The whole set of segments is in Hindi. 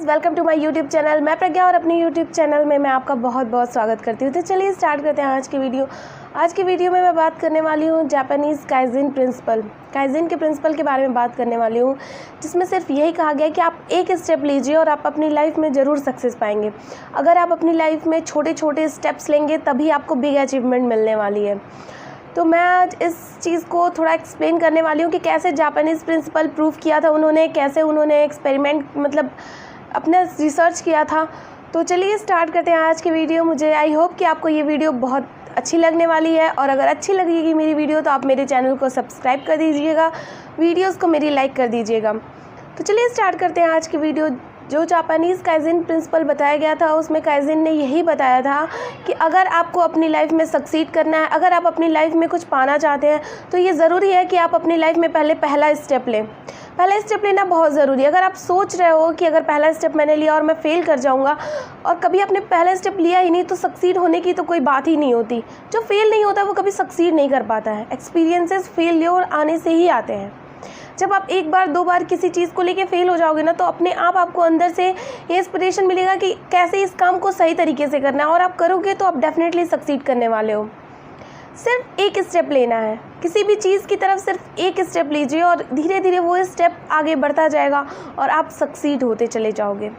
Welcome to my YouTube channel. मैं प्रज्ञा और अपने यूट्यूब चैनल में मैं आपका बहुत बहुत स्वागत करती हूँ। तो चलिए स्टार्ट करते हैं आज की वीडियो। आज की वीडियो में मैं बात करने वाली हूँ जापानीज़ काइजिन प्रिंसिपल। काइजिन के प्रिंसिपल के बारे में बात करने वाली हूँ, जिसमें सिर्फ यही कहा गया कि आप एक स्टेप लीजिए और आप अपनी लाइफ में ज़रूर सक्सेस पाएंगे। अगर आप अपनी लाइफ में छोटे छोटे स्टेप्स लेंगे तभी आपको बिग अचीवमेंट मिलने वाली है। तो मैं आज इस चीज़ को थोड़ा एक्सप्लेन करने वाली हूँ कि कैसे जापानीज़ प्रिंसिपल प्रूव किया था उन्होंने, कैसे उन्होंने एक्सपेरिमेंट मतलब अपना रिसर्च किया था। तो चलिए स्टार्ट करते हैं आज की वीडियो। मुझे आई होप कि आपको ये वीडियो बहुत अच्छी लगने वाली है, और अगर अच्छी लगेगी मेरी वीडियो तो आप मेरे चैनल को सब्सक्राइब कर दीजिएगा, वीडियोस को मेरी लाइक कर दीजिएगा। तो चलिए स्टार्ट करते हैं आज की वीडियो। जो जापानीज़ काइजिन प्रिंसिपल बताया गया था उसमें काइजिन ने यही बताया था कि अगर आपको अपनी लाइफ में सक्सीड करना है, अगर आप अपनी लाइफ में कुछ पाना चाहते हैं, तो ये ज़रूरी है कि आप अपनी लाइफ में पहले पहला स्टेप लें। पहला स्टेप लेना बहुत ज़रूरी है। अगर आप सोच रहे हो कि अगर पहला स्टेप मैंने लिया और मैं फ़ेल कर जाऊंगा, और कभी आपने पहला स्टेप लिया ही नहीं, तो सक्सीड होने की तो कोई बात ही नहीं होती। जो फेल नहीं होता वो कभी सक्सीड नहीं कर पाता है। एक्सपीरियंसेस फेलियर आने से ही आते हैं। जब आप एक बार दो बार किसी चीज़ को लेके फेल हो जाओगे ना, तो अपने आप आपको अंदर से ये इंस्पिरेशन मिलेगा कि कैसे इस काम को सही तरीके से करना है, और आप करोगे तो आप डेफिनेटली सक्सीड करने वाले हो। सिर्फ एक स्टेप लेना है, किसी भी चीज़ की तरफ सिर्फ एक स्टेप लीजिए और धीरे धीरे वो स्टेप आगे बढ़ता जाएगा और आप सक्सीड होते चले जाओगे।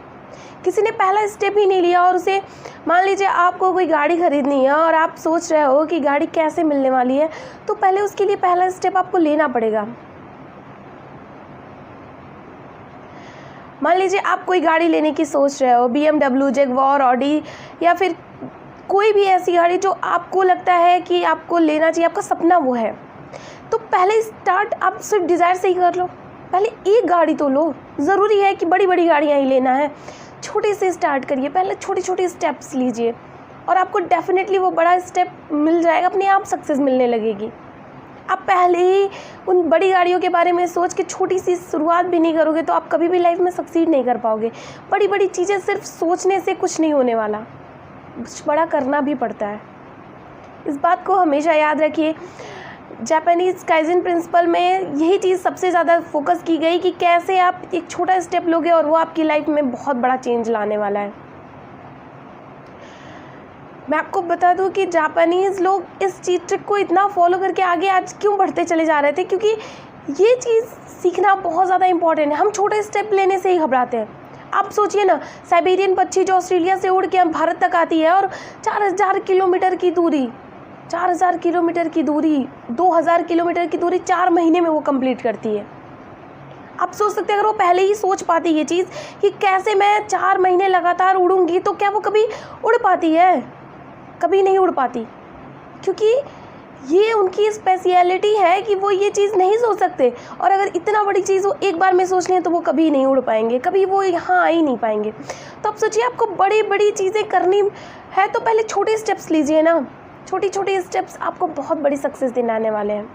किसी ने पहला स्टेप ही नहीं लिया और उसे, मान लीजिए आपको कोई गाड़ी खरीदनी है और आप सोच रहे हो कि गाड़ी कैसे मिलने वाली है, तो पहले उसके लिए पहला स्टेप आपको लेना पड़ेगा। मान लीजिए आप कोई गाड़ी लेने की सोच रहे हो, BMW, जगुआर, ऑडी, या फिर कोई भी ऐसी गाड़ी जो आपको लगता है कि आपको लेना चाहिए, आपका सपना वो है, तो पहले स्टार्ट आप स्विफ्ट डिज़ायर से ही कर लो। पहले एक गाड़ी तो लो। ज़रूरी है कि बड़ी बड़ी गाड़ियाँ ही लेना है, छोटे से स्टार्ट करिए, पहले छोटे छोटे स्टेप्स लीजिए और आपको डेफिनेटली वो बड़ा स्टेप मिल जाएगा, अपने आप सक्सेस मिलने लगेगी। आप पहले ही उन बड़ी गाड़ियों के बारे में सोच के छोटी सी शुरुआत भी नहीं करोगे तो आप कभी भी लाइफ में सक्सीड नहीं कर पाओगे। बड़ी बड़ी चीज़ें सिर्फ सोचने से कुछ नहीं होने वाला, कुछ बड़ा करना भी पड़ता है। इस बात को हमेशा याद रखिए। जापानीज़ काइजिन प्रिंसिपल में यही चीज़ सबसे ज़्यादा फोकस की गई कि कैसे आप एक छोटा स्टेप लोगे और वो आपकी लाइफ में बहुत बड़ा चेंज लाने वाला है। मैं आपको बता दूं कि जापानीज़ लोग इस चीज़ ट्रिक को इतना फॉलो करके आगे आज क्यों बढ़ते चले जा रहे थे, क्योंकि ये चीज़ सीखना बहुत ज़्यादा इंपॉर्टेंट है। हम छोटे स्टेप लेने से ही घबराते हैं। आप सोचिए ना, साइबेरियन पक्षी जो ऑस्ट्रेलिया से उड़ के हम भारत तक आती है और 4000 किलोमीटर की दूरी 4000 किलोमीटर की दूरी 2000 किलोमीटर की दूरी 4 महीने में वो कंप्लीट करती है। आप सोच सकते हैं अगर वो पहले ही सोच पाती ये चीज़ कि कैसे मैं 4 महीने लगातार उड़ूंगी, तो क्या वो कभी उड़ पाती है? कभी नहीं उड़ पाती, क्योंकि ये उनकी स्पेशलिटी है कि वो ये चीज़ नहीं सोच सकते। और अगर इतना बड़ी चीज़ वो एक बार में सोच लें तो वो कभी नहीं उड़ पाएंगे, कभी वो यहाँ आ ही नहीं पाएंगे। तो आप सोचिए, आपको बड़ी बड़ी चीज़ें करनी है तो पहले छोटे स्टेप्स लीजिए ना। छोटी छोटी स्टेप्स आपको बहुत बड़ी सक्सेस दिलाने वाले हैं।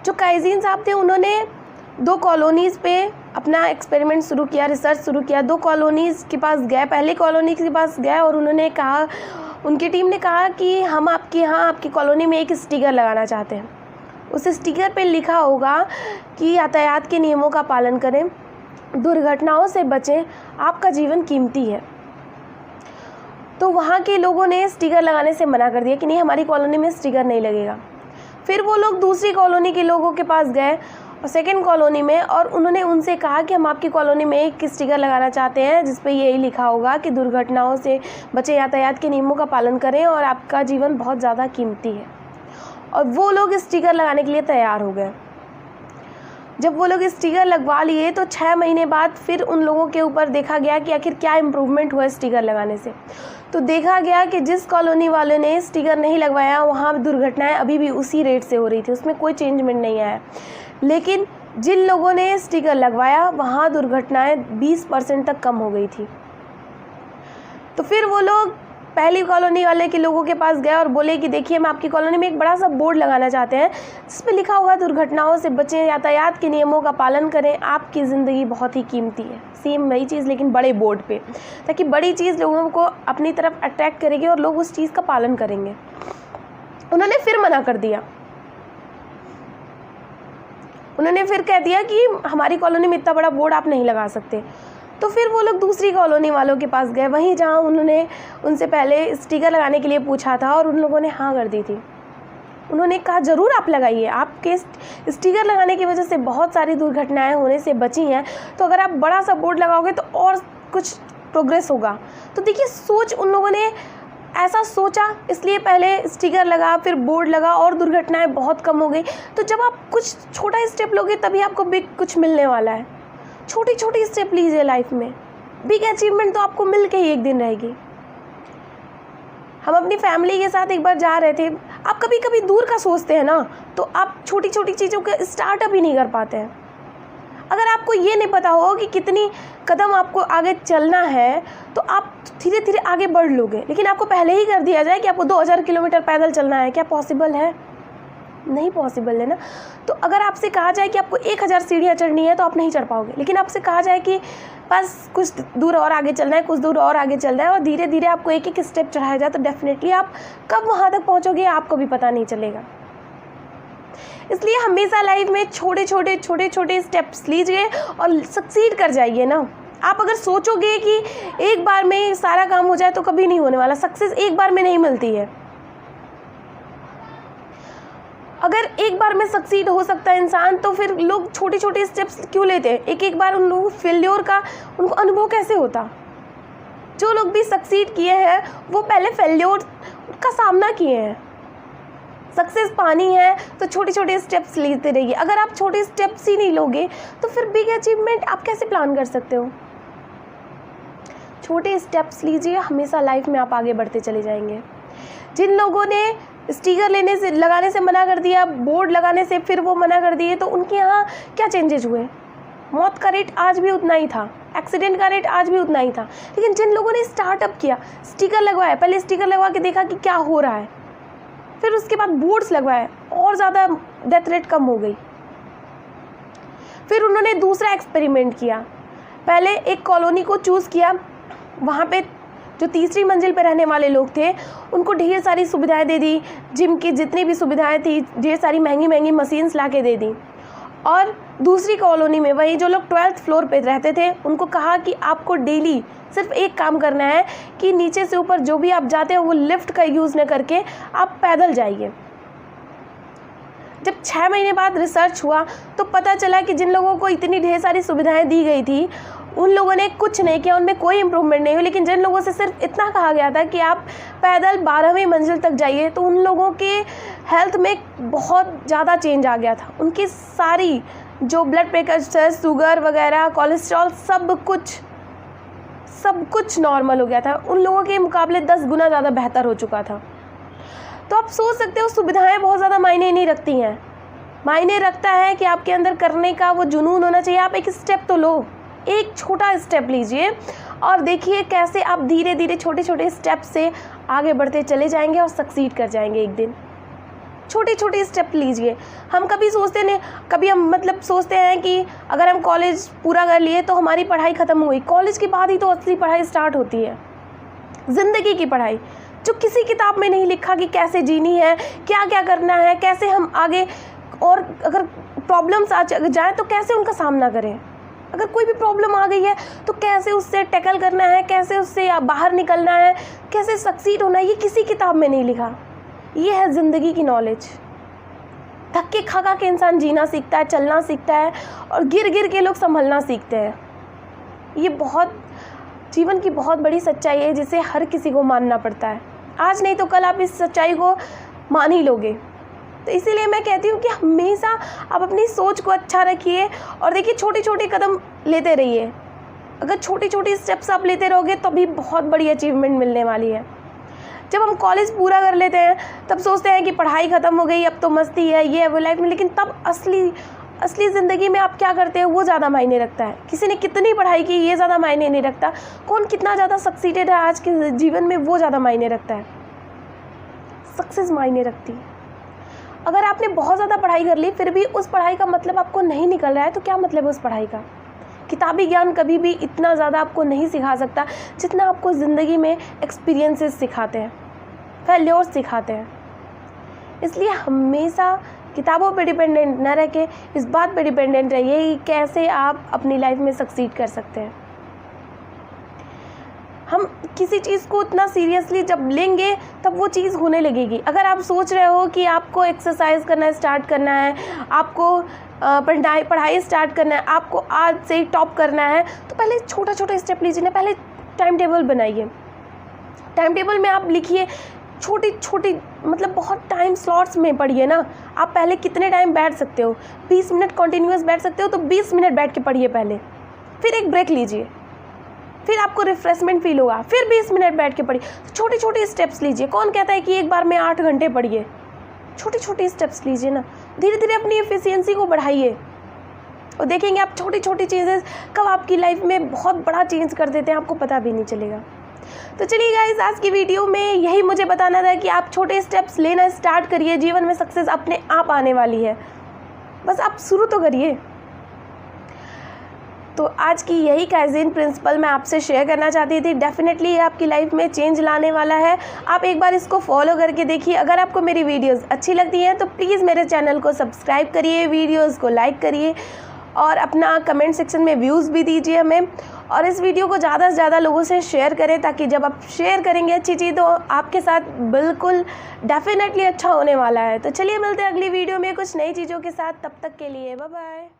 जो काइजिन साहब थे उन्होंने 2 कॉलोनीज़ पे अपना एक्सपेरिमेंट शुरू किया, रिसर्च शुरू किया। 2 कॉलोनीज़ के पास गए, पहले कॉलोनी के पास गए और उन्होंने कहा, उनकी टीम ने कहा कि हम आपके यहाँ आपकी कॉलोनी में एक स्टिकर लगाना चाहते हैं। उस स्टिकर पे लिखा होगा कि यातायात के नियमों का पालन करें, दुर्घटनाओं से बचें, आपका जीवन कीमती है। तो वहाँ के लोगों ने स्टिकर लगाने से मना कर दिया कि नहीं, हमारी कॉलोनी में स्टिकर नहीं लगेगा। फिर वो लोग दूसरी कॉलोनी के लोगों के पास गए और सेकेंड कॉलोनी में, और उन्होंने उनसे कहा कि हम आपकी कॉलोनी में एक स्टिकर लगाना चाहते हैं जिस पे यही लिखा होगा कि दुर्घटनाओं से बचे, यातायात के नियमों का पालन करें और आपका जीवन बहुत ज़्यादा कीमती है। और वो लोग स्टिकर लगाने के लिए तैयार हो गए। जब वो लोग स्टिकर लगवा लिए तो 6 महीने बाद फिर उन लोगों के ऊपर देखा गया कि आखिर क्या इम्प्रूवमेंट हुआ स्टिकर लगाने से। तो देखा गया कि जिस कॉलोनी वाले ने स्टिकर नहीं लगवाया वहाँ दुर्घटनाएं अभी भी उसी रेट से हो रही थी, उसमें कोई चेंजमेंट नहीं आया। लेकिन जिन लोगों ने स्टिकर लगवाया वहाँ दुर्घटनाएं 20% तक कम हो गई थी। तो फिर वो लोग पहली कॉलोनी वाले के लोगों के पास गए और बोले कि देखिए, हम आपकी कॉलोनी में एक बड़ा सा बोर्ड लगाना चाहते हैं जिस पे लिखा होगा दुर्घटनाओं से बचें, यातायात के नियमों का पालन करें, आपकी ज़िंदगी बहुत ही कीमती है। सेम वही चीज़ लेकिन बड़े बोर्ड पे, ताकि बड़ी चीज़ लोगों को अपनी तरफ अट्रैक्ट करेगी और लोग उस चीज़ का पालन करेंगे। उन्होंने फिर मना कर दिया। उन्होंने फिर कह दिया कि हमारी कॉलोनी में इतना बड़ा बोर्ड आप नहीं लगा सकते। तो फिर वो लोग दूसरी कॉलोनी वालों के पास गए, वहीं जहाँ उन्होंने उनसे पहले स्टिकर लगाने के लिए पूछा था और उन लोगों ने हाँ कर दी थी। उन्होंने कहा ज़रूर आप लगाइए, आपके स्टिकर लगाने की वजह से बहुत सारी दुर्घटनाएं होने से बची हैं, तो अगर आप बड़ा सा बोर्ड लगाओगे तो और कुछ प्रोग्रेस होगा। तो देखिए सोच उन लोगों ने ऐसा सोचा, इसलिए पहले स्टिकर लगा, फिर बोर्ड लगा और दुर्घटनाएं बहुत कम हो गई। तो जब आप कुछ छोटा स्टेप लोगे तभी आपको बिग कुछ मिलने वाला है। छोटी छोटी स्टेप लीजिए लाइफ में, बिग अचीवमेंट तो आपको मिल के ही एक दिन रहेगी। हम अपनी फैमिली के साथ एक बार जा रहे थे। आप कभी कभी दूर का सोचते हैं ना, तो आप छोटी छोटी चीज़ों का स्टार्टअप ही नहीं कर पाते हैं। अगर आपको ये नहीं पता हो कि कितनी कदम आपको आगे चलना है, तो आप धीरे धीरे आगे बढ़ लोगे। लेकिन आपको पहले ही कर दिया जाए कि आपको 2000 किलोमीटर पैदल चलना है, क्या पॉसिबल है? नहीं पॉसिबल है ना। तो अगर आपसे कहा जाए कि आपको 1000 सीढ़ियाँ चढ़नी है तो आप नहीं चढ़ पाओगे। लेकिन आपसे कहा जाए कि बस कुछ दूर और आगे चलना है, कुछ दूर और आगे चलना है, और धीरे धीरे आपको एक एक स्टेप चढ़ाया जाए, तो डेफिनेटली आप कब वहाँ तक पहुँचोगे आपको भी पता नहीं चलेगा। इसलिए हमेशा लाइफ में छोटे छोटे स्टेप्स लीजिए और सक्सीड कर जाइए ना। आप अगर सोचोगे कि एक बार में सारा काम हो जाए तो कभी नहीं होने वाला। सक्सेस एक बार में नहीं मिलती है। अगर एक बार में सक्सीड हो सकता है इंसान, तो फिर लोग छोटे छोटे स्टेप्स क्यों लेते हैं? एक एक बार उन लोगों फेल्योर का उनको अनुभव कैसे होता? जो लोग भी सक्सीड किए हैं वो पहले फेल्योर का सामना किए हैं। सक्सेस पानी है तो छोटे छोटे स्टेप्स लेते रहिए। अगर आप छोटे स्टेप्स ही नहीं लोगे तो फिर बिग अचीवमेंट आप कैसे प्लान कर सकते हो? छोटे स्टेप्स लीजिए, हमेशा लाइफ में आप आगे बढ़ते चले जाएंगे। जिन लोगों ने स्टिकर लगाने से मना कर दिया, बोर्ड लगाने से फिर वो मना कर दिए, तो उनके यहाँ क्या चेंजेस हुए? मौत का रेट आज भी उतना ही था, एक्सीडेंट का रेट आज भी उतना ही था। लेकिन जिन लोगों ने स्टार्टअप किया, स्टिकर लगवाया, पहले स्टिकर लगवा के देखा कि क्या हो रहा है, फिर उसके बाद बोर्ड्स लगवाए, और ज़्यादा डेथ रेट कम हो गई। फिर उन्होंने दूसरा एक्सपेरिमेंट किया। पहले एक कॉलोनी को चूज़ किया, वहाँ पे जो तीसरी मंजिल पर रहने वाले लोग थे उनको ढेर सारी सुविधाएं दे दी, जिम की जितनी भी सुविधाएं थी, ढेर सारी महंगी महंगी मशीन्स ला के दे दी। और दूसरी कॉलोनी में वही जो लोग 12th फ्लोर पे रहते थे उनको कहा कि आपको डेली सिर्फ एक काम करना है कि नीचे से ऊपर जो भी आप जाते हो वो लिफ्ट का यूज़ न करके आप पैदल जाइए। जब 6 महीने बाद रिसर्च हुआ तो पता चला कि जिन लोगों को इतनी ढेर सारी सुविधाएं दी गई थी उन लोगों ने कुछ नहीं किया, उनमें कोई इम्प्रूवमेंट नहीं हुई। लेकिन जिन लोगों से सिर्फ इतना कहा गया था कि आप पैदल 12वीं मंजिल तक जाइए, तो उन लोगों के हेल्थ में बहुत ज़्यादा चेंज आ गया था। उनकी सारी जो ब्लड प्रेशर, शुगर वगैरह, कोलेस्ट्रॉल, सब कुछ नॉर्मल हो गया था। उन लोगों के मुकाबले 10 गुना ज़्यादा बेहतर हो चुका था। तो आप सोच सकते हो सुविधाएं बहुत ज़्यादा मायने नहीं रखती हैं। मायने रखता है कि आपके अंदर करने का वो जुनून होना चाहिए। आप एक स्टेप तो लो, एक छोटा स्टेप लीजिए और देखिए कैसे आप धीरे धीरे छोटे छोटे स्टेप से आगे बढ़ते चले जाएंगे और सक्सीड कर जाएंगे एक दिन। छोटे छोटे स्टेप लीजिए। हम कभी सोचते नहीं, कभी हम सोचते हैं कि अगर हम कॉलेज पूरा कर लिए तो हमारी पढ़ाई ख़त्म हुई। कॉलेज के बाद ही तो असली पढ़ाई स्टार्ट होती है, ज़िंदगी की पढ़ाई, जो किसी किताब में नहीं लिखा कि कैसे जीनी है, क्या क्या करना है, कैसे हम आगे, और अगर प्रॉब्लम्स आ जाए तो कैसे उनका सामना करें। अगर कोई भी प्रॉब्लम आ गई है तो कैसे उससे टैकल करना है, कैसे उससे बाहर निकलना है, कैसे सक्सीड होना है, ये किसी किताब में नहीं लिखा। ये है ज़िंदगी की नॉलेज। धक्के खा खा के इंसान जीना सीखता है, चलना सीखता है, और गिर गिर के लोग संभलना सीखते हैं। ये बहुत जीवन की बहुत बड़ी सच्चाई है जिसे हर किसी को मानना पड़ता है। आज नहीं तो कल आप इस सच्चाई को मान ही लोगे। तो इसीलिए मैं कहती हूँ कि हमेशा आप अपनी सोच को अच्छा रखिए और देखिए छोटे छोटे कदम लेते रहिए। अगर छोटी छोटी स्टेप्स आप लेते रहोगे तभी बहुत बड़ी अचीवमेंट मिलने वाली है। जब हम कॉलेज पूरा कर लेते हैं तब सोचते हैं कि पढ़ाई ख़त्म हो गई, अब तो मस्ती है, ये है वो लाइफ में, लेकिन तब असली ज़िंदगी में आप क्या करते हो वो ज़्यादा मायने रखता है। किसी ने कितनी पढ़ाई की ये ज़्यादा मायने नहीं रखता, कौन कितना ज़्यादा सक्सीडेड है आज के जीवन में वो ज़्यादा मायने रखता है। सक्सेस मायने रखती है। अगर आपने बहुत ज़्यादा पढ़ाई कर ली फिर भी उस पढ़ाई का मतलब आपको नहीं निकल रहा है तो क्या मतलब है उस पढ़ाई का? किताबी ज्ञान कभी भी इतना ज़्यादा आपको नहीं सिखा सकता जितना आपको ज़िंदगी में एक्सपीरियंसेस सिखाते हैं, फेल्योर्स सिखाते हैं। इसलिए हमेशा किताबों पे डिपेंडेंट न रह के इस बात पे डिपेंडेंट रहिए कि कैसे आप अपनी लाइफ में सक्सीड कर सकते हैं। हम किसी चीज़ को इतना सीरियसली जब लेंगे तब वो चीज़ होने लगेगी। अगर आप सोच रहे हो कि आपको एक्सरसाइज करना स्टार्ट करना है, आपको पढ़ाई स्टार्ट करना है, आपको आज से ही टॉप करना है, तो पहले छोटा छोटा स्टेप लीजिए ना। पहले टाइम टेबल बनाइए। टाइम टेबल में आप लिखिए छोटी छोटी, मतलब बहुत टाइम स्लॉट्स में पढ़िए ना। आप पहले कितने टाइम बैठ सकते हो, 20 मिनट कंटिन्यूस बैठ सकते हो तो 20 मिनट बैठ के पढ़िए पहले। फिर एक ब्रेक लीजिए, फिर आपको रिफ्रेशमेंट फील होगा, फिर 20 मिनट बैठ के पढ़िए। छोटे छोटे स्टेप्स लीजिए। कौन कहता है कि एक बार में 8 घंटे पढ़िए? छोटे छोटे स्टेप्स लीजिए ना। धीरे धीरे अपनी एफिशिएंसी को बढ़ाइए और देखेंगे आप छोटी छोटी चीज़ें कब आपकी लाइफ में बहुत बड़ा चेंज कर देते हैं, आपको पता भी नहीं चलेगा। तो चलिए गाइस, आज की वीडियो में यही मुझे बताना था कि आप छोटे स्टेप्स लेना स्टार्ट करिए। जीवन में सक्सेस अपने आप आने वाली है, बस आप शुरू तो करिए। तो आज की यही काइज़ेन प्रिंसिपल मैं आपसे शेयर करना चाहती थी। डेफिनेटली ये आपकी लाइफ में चेंज लाने वाला है। आप एक बार इसको फॉलो करके देखिए। अगर आपको मेरी वीडियोस अच्छी लगती हैं तो प्लीज़ मेरे चैनल को सब्सक्राइब करिए, वीडियोस को लाइक करिए और अपना कमेंट सेक्शन में व्यूज़ भी दीजिए हमें। और इस वीडियो को ज़्यादा से ज़्यादा लोगों से शेयर करें, ताकि जब आप शेयर करेंगे अच्छी चीज़ तो आपके साथ बिल्कुल डेफिनेटली अच्छा होने वाला है। तो चलिए मिलते हैं अगली वीडियो में कुछ नई चीज़ों के साथ। तब तक के लिए बाय बाय।